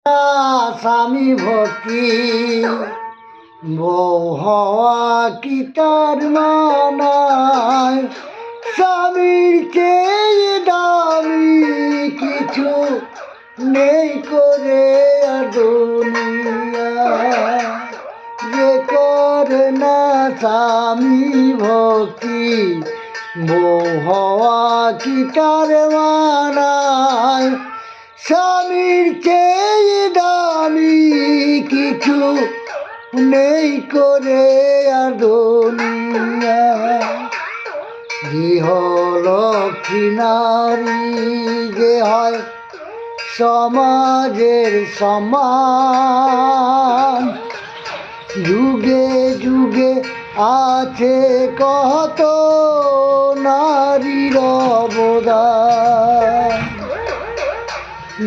স্বামী ভক্তি বউ হওয়া কি তার মানায়? স্বামীর চেয়ে দামি কিছু নেই করে দুনিয়া। যে করে না স্বামী ভক্তি বউ হওয়া কি তার মানায়? স্বামীর চেয়ে দামি কিছু নেই করে আর দুনিয়া। গৃহলক্ষ্মী নারী যে হয় সমাজের সমান, যুগে যুগে আছে কত নারীর অবদান।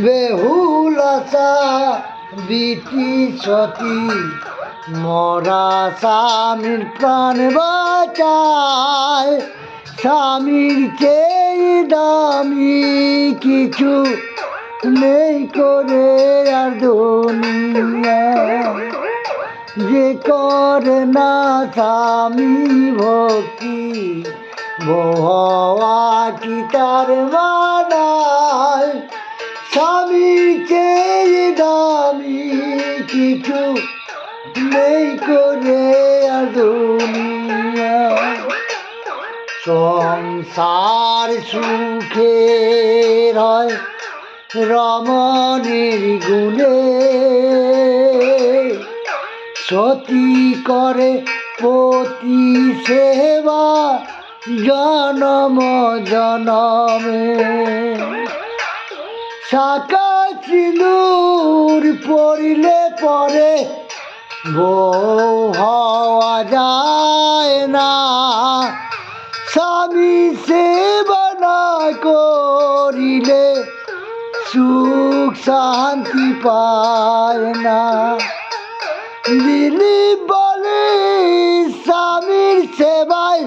বেহুলাসা বিটি সতী মরা স্বামীর প্রাণ বাঁচায়। স্বামীর চেয়ে দামি কিছু নেই করে আর দুনিয়া। যে করে না স্বামী ভক্তি বউ হওয়া কি তার মানায়? স্বামীর চেয়ে দামি কিছু নেই করে আর দুনিয়া। সংসার সুখের হয় রমণীর গুণে, সতী করে পতি সেবা জনম জনমে। শাখা সিঁদুর পড়িলে পরে বউ হওয়া যায় না। স্বামী সেবা না করিলে সুখ শান্তি পায় না। দিলীপ বলে স্বামীর সেবায়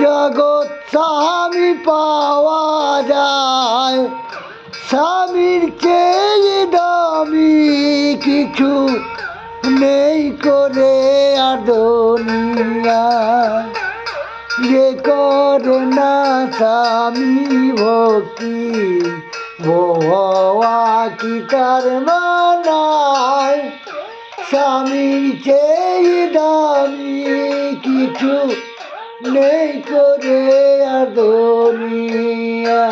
জগৎ স্বামী পাওয়া যায়। স্বামীর চেয়ে দামি কিছু নেই করে আর দুনিয়া। যে করে না স্বামী ভক্তি বউ হওয়া কি তার মানায়? স্বামীর চেয়ে দামি কিছু নেই করে আর দুনিয়া।